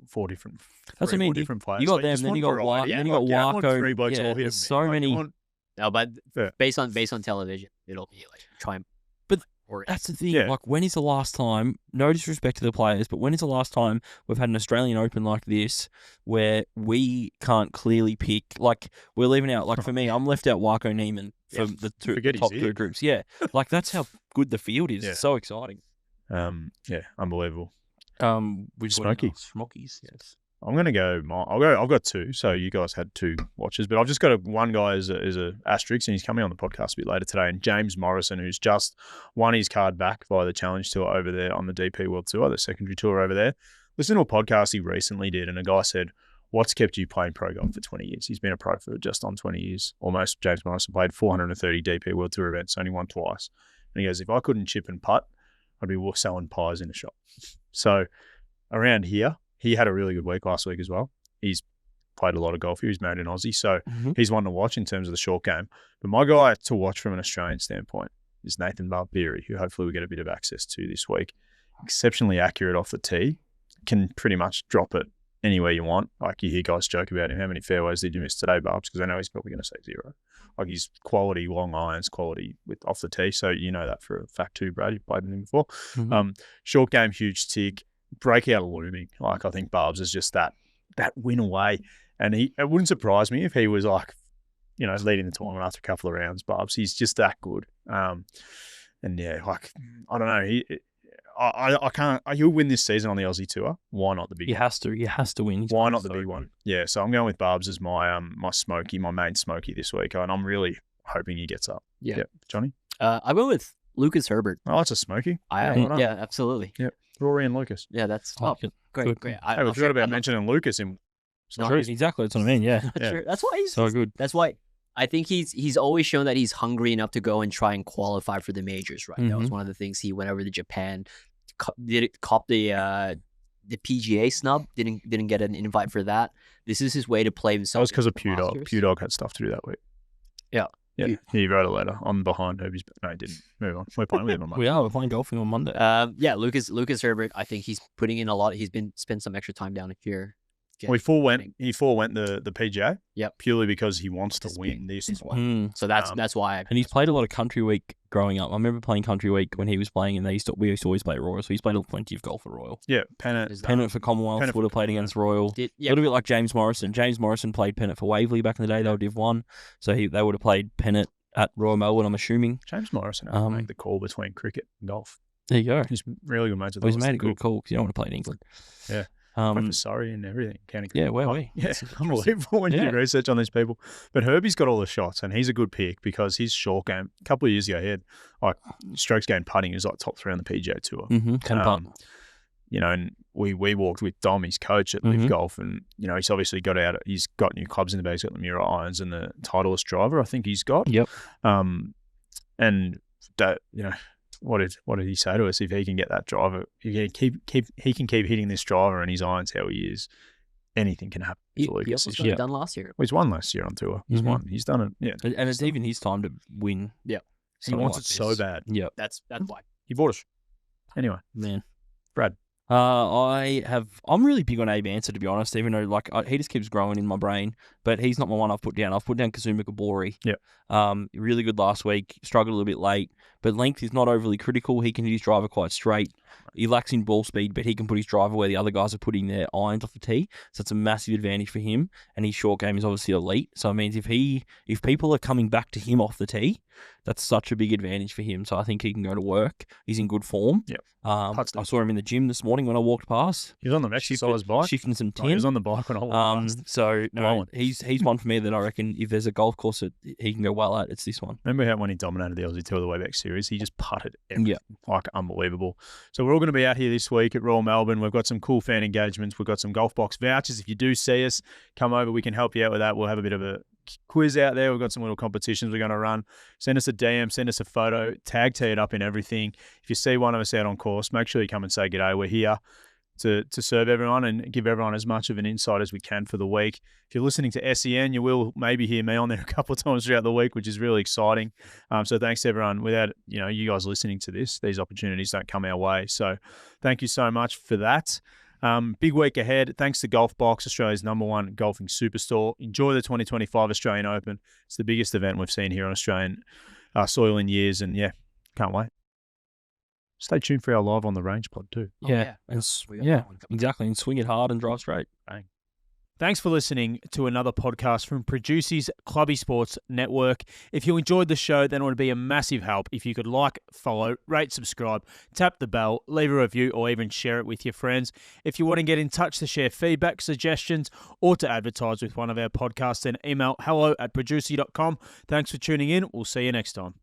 four different. That's what I mean. Different players. You got them, then you got Waco. Then you got Waco. Three blokes all here. There's so many. No, but based on television, it'll be like try and. But that's the thing. Yeah. Like, when is the last time? No disrespect to the players, but when is the last time we've had an Australian Open like this where we can't clearly pick? Like, we're leaving out. Like, for me, I'm left out Waco Niemann from the top two groups. Yeah, like that's how good the field is. Yeah. It's so exciting. Unbelievable. Smokies, yes. I'm gonna go. I've got two. So you guys had two watches, but I've just got one guy as a asterisk, and he's coming on the podcast a bit later today. And James Morrison, who's just won his card back via the Challenge Tour over there on the DP World Tour, the secondary tour over there. Listen to a podcast he recently did, and a guy said, "What's kept you playing pro golf for 20 years?" He's been a pro for just on 20 years, almost. James Morrison played 430 DP World Tour events, only won twice. And he goes, "If I couldn't chip and putt, I'd be selling pies in a shop." So around here. He had a really good week last week as well. He's played a lot of golf here. He's married an Aussie, so he's one to watch in terms of the short game. But my guy to watch from an Australian standpoint is Nathan Barbieri, who hopefully we get a bit of access to this week. Exceptionally accurate off the tee. Can pretty much drop it anywhere you want. Like, you hear guys joke about him. How many fairways did you miss today, Barbs? Because I know he's probably going to say 0. Like, he's quality long irons, quality with off the tee. So you know that for a fact too, Brad. You've played with him before. Short game, huge tick. Breakout looming. Like, I think Barbs is just that win away. And it wouldn't surprise me if he was like, leading the tournament after a couple of rounds, Barbs. He's just that good. And yeah, like, I don't know. I can't. He'll win this season on the Aussie Tour. Why not the big one? He has to win. Why not the big one? Yeah, so I'm going with Barbs as my main smoky this week. And I'm really hoping he gets up. Yeah. Johnny? I went with Lucas Herbert. Oh, that's a smoky. Yeah, absolutely. Yep. Rory and Lucas. Yeah, that's great. I forgot about mentioning Lucas in. Exactly, that's what I mean. Yeah, sure. That's why he's so good. That's why I think he's always shown that he's hungry enough to go and try and qualify for the majors. Right, that was one of the things he went over to Japan, cop the PGA snub. Didn't get an invite for that. This is his way to play himself. That was because of Pewdog. Pewdog had stuff to do that week. Yeah. Yeah, he wrote a letter. I'm behind Herbie's. No, he didn't. Move on. We're playing with him on Monday. We're playing golfing on Monday. Yeah, Lucas Herbert. I think he's putting in a lot. He's been spent some extra time down here. Well, he forewent the PGA. Yep. Purely because he wants to win this one. So that's why. And he's played a lot of Country Week growing up. I remember playing Country Week when he was playing, and we used to always play at Royal. So he's played plenty of golf at Royal. Yeah, Pennant for Commonwealth would have played against Royal. A little bit like James Morrison. James Morrison played Pennant for Waverley back in the day. They were Div 1. So they would have played Pennant at Royal Melbourne, I'm assuming. James Morrison had to make the call between cricket and golf. There you go. He's really good mates with He's made a good call because you don't want to play in England. Yeah. For Surrey and everything. Yeah, where are we? Yeah, unbelievable when you do research on these people. But Herbie's got all the shots, and he's a good pick because his short game, a couple of years ago, he had strokes gained putting, he was like top 3 on the PGA Tour. Can putt. And we walked with Dom, his coach at Live Golf, and he's obviously he's got new clubs in the bag. He's got the Mura irons and the Titleist driver, I think he's got. Yep. And that what did he say to us? If he can get that driver, he can keep hitting this driver and his irons how he is, anything can happen. He also got it done last year. Well, he's won last year on tour. He's won. He's done it. Yeah, and it's even his time to win. Yeah, he wants it so bad. Yeah, that's why he bought us. Anyway, man, Brad. I'm really big on Abe Answer, to be honest, even though he just keeps growing in my brain, but he's not my one I've put down. I've put down Kazuma Kabori. Yeah. Really good last week, struggled a little bit late, but length is not overly critical. He can hit his driver quite straight. He lacks in ball speed, but he can put his driver where the other guys are putting their irons off the tee. So it's a massive advantage for him. And his short game is obviously elite. So it means if people are coming back to him off the tee, that's such a big advantage for him. So I think he can go to work. He's in good form. Yep. I saw him in the gym this morning when I walked past. He was on the exercise bike. Shifting some tin. He was on the bike when I walked past. So no, he's one for me that I reckon if there's a golf course that he can go well at, it's this one. Remember how when he dominated the Aussie Tour, the Wayback Series, he just putted everything. Like unbelievable. So we're all going to be out here this week at Royal Melbourne. We've got some cool fan engagements. We've got some GolfBox vouchers. If you do see us, come over. We can help you out with that. We'll have a bit of a quiz out there. We've got some little competitions we're going to run. Send us a DM, send us a photo, tee it up in everything. If you see one of us out on course, make sure you come and say g'day. We're here to serve everyone and give everyone as much of an insight as we can for the week. If you're listening to SEN, you will maybe hear me on there a couple of times throughout the week, which is really exciting. So thanks to everyone. Without you guys listening to this, these opportunities don't come our way. So thank you so much for that. Big week ahead. Thanks to GolfBox, Australia's #1 golfing superstore. Enjoy the 2025 Australian Open. It's the biggest event we've seen here on Australian soil in years, and can't wait. Stay tuned for our live on the range pod too. Exactly. And swing it hard and drive straight. Bang. Thanks for listening to another podcast from Producey's Clubby Sports Network. If you enjoyed the show, then it would be a massive help if you could like, follow, rate, subscribe, tap the bell, leave a review, or even share it with your friends. If you want to get in touch to share feedback, suggestions, or to advertise with one of our podcasts, then email hello@producey.com. Thanks for tuning in. We'll see you next time.